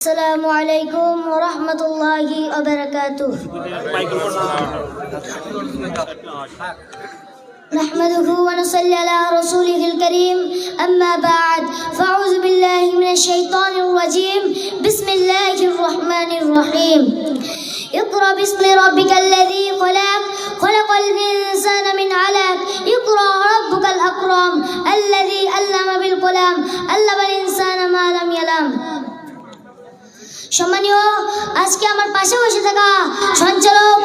السلام عليكم ورحمة الله وبركاته. نحمده ونصلي على رسوله الكريم. أما بعد فأعوذ بالله من الشيطان الرجيم. بسم الله الرحمن الرحيم. اقرأ باسم ربك الذي خلق خلق الإنسان من علق. اقرأ ربك الأكرم الذي علم بالقلم علم الإنسان ما لم يعلم. সম্মানীয়, আজকে আমার পাশে বসে থাকা সঞ্চালক,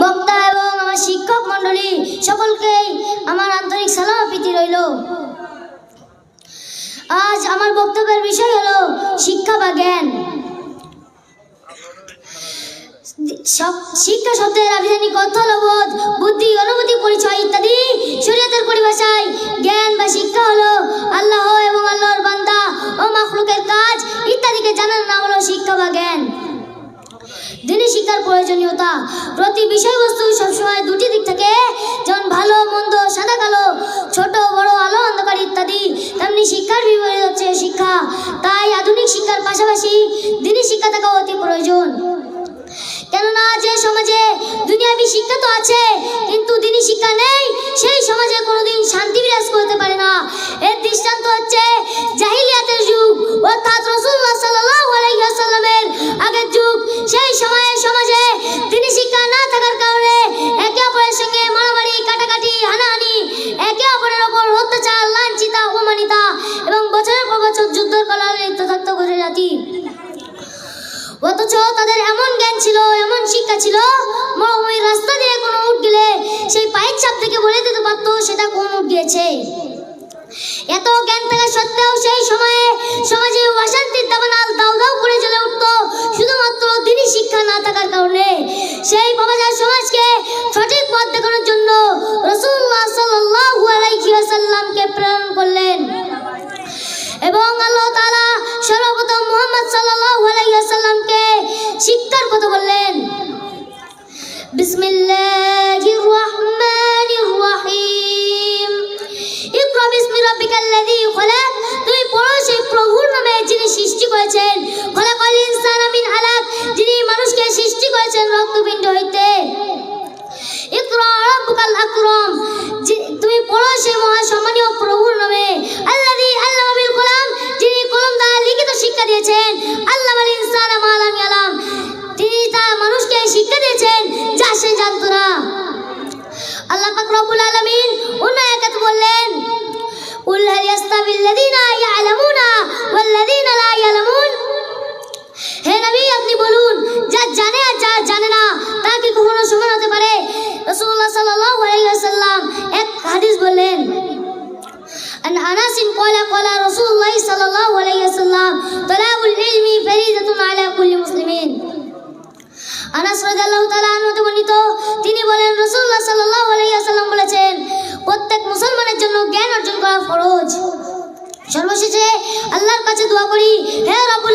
বক্তা এবং আমার শিক্ষক মণ্ডলী সকলকেই আমার আন্তরিক সালাম ও প্রীতি রইল। আজ আমার বক্তব্যের বিষয় হলো শিক্ষা বা জ্ঞান। শিক্ষা শব্দের আবিধানিক অর্থ হলো বোধ, বুদ্ধি, অনুভূতি, পরিচয় ইত্যাদি। শরীয়তের পরিভাষায় জ্ঞান বা শিক্ষা হলো আল্লাহ এবং আল্লাহর বান্দা ও মাখলুকের কাজ ইত্যাদিকে জানার নাম হলো শিক্ষা বা জ্ঞান। দিনী শিক্ষার প্রয়োজনীয়তা। প্রতি বিষয়বস্তু সবসময় দুটি দিক থাকে, যেমন ভালো মন্দ, সাদা কালো, ছোট বড়, আলো অন্ধকার ইত্যাদি। তেমনি শিক্ষার বিপরীত হচ্ছে শিক্ষা। তাই আধুনিক শিক্ষার পাশাপাশি দিনী শিক্ষা থাকা অতি প্রয়োজন। কেননা যে সমাজে দুনিয়াবি শিক্ষা তো আছে কিন্তু দিনী শিক্ষা নেই, সেই সমাজে কোনোদিন শান্তি বিরাজ করতে পারে না। এর দৃষ্টান্ত হচ্ছে জাহিলিয়াতের যুগ, অর্থাৎ রাসূলুল্লাহ সাল্লাল্লাহু আলাইহি ওয়াসাল্লামের আগের যুগ। সেই সময়ে সমাজে দিনী শিক্ষা না থাকার কারণে একে অপরের সঙ্গে মারামারি, কাটাকাটি, হানাহানি, একে অপরের ওপর অত্যাচার, লাঞ্ছিতা, অপমানিতা এবং বছরের পর বছর যুদ্ধের কলাহলে লিপ্ত থাকত গোটা জাতি। অথচ তাদের এমন জ্ঞান ছিল, এমন শিক্ষা ছিল, মরুভূমির রাস্তা দিয়ে কোনো উট গেলে সেই পায়ের ছাপ থেকে বলে দিতে পারতো সেটা কোন উট গিয়েছে। এত জ্ঞান থাকা সত্ত্বেও সেই সময়ে সমাজে অশান্তির দাবানল দাউ দাউ করে জ্বলে উঠত শুধুমাত্র দিনী শিক্ষা না থাকার কারণে। সেই বাবাজার সমাজকে সঠিক পথ দেখানোর জন্য রাসূলুল্লাহ সাল্লাল্লাহু আলাইহি ওয়াসাল্লামকে প্রেরণ করলেন এবং আল্লাহ তাআলা সর্বপ্রথম মুহাম্মদ সাল্লাল্লাহু আলাইহি ওয়াসাল্লামকে শিক্ষার কথা বললেন। বিসমিল্লাহির রহমানির রহিম। ইকরা বিসমি রাব্বিকাল্লাযী খলাক। তুমি পড়ো সেই প্রভুর নামে যিনি সৃষ্টি করেছেন। খলাকাল ইনসানা মিন আলাক, যিনি মানুষকে সৃষ্টি করেছেন রক্তপিণ্ড হইতে। ইকরা রাব্বুকাল আকরাম, তুমি পড়ো সেই মহাসম্মানীয় প্রভুর নামে। আল্লাযী আল্লামা বিল কলম, যিনি কলম দ্বারা লিখিত শিক্ষা দিয়েছেন। আল্লামাল ইনসানা মা লাম ইয়ালাম, তিনি তা মানুষকে শিক্ষা দিয়েছেন যা সে জানতো না। আল্লাহ পাক রব্বুল আলামিন অন্য আয়াতে বললেন, কুল হাল ইয়াস্তাবিল্লাযীনা ইয়ালামুনা ওয়াল্লাযীনা লা ইয়ালামুন। হে নবী, আপনি বলুন, যা জানে আর যা জানে না তা কি কখনো সমান হতে পারে? রাসূলুল্লাহ সাল্লাল্লাহু আলাইহি ওয়াসাল্লাম এক হাদিস বললেন, আন আনাস ক্বালা ক্বালা রাসূলুল্লাহ সাল্লাল্লাহু আলাইহি ওয়াসাল্লাম তালাবুল ইলমি ফরিদাতুন আলা কুল্লি মুসলিমিন। আনাস রাদিয়াল্লাহু তাআলা আনহু বর্ণিত, তিনি বলেন রাসূলুল্লাহ সাল্লাল্লাহু আলাইহি ওয়াসাল্লাম বলেছেন, প্রত্যেক মুসলমানের জন্য জ্ঞান অর্জন করা ফরজ। সর্বশেষে আল্লাহর কাছে দোয়া করি, হে রব্বুল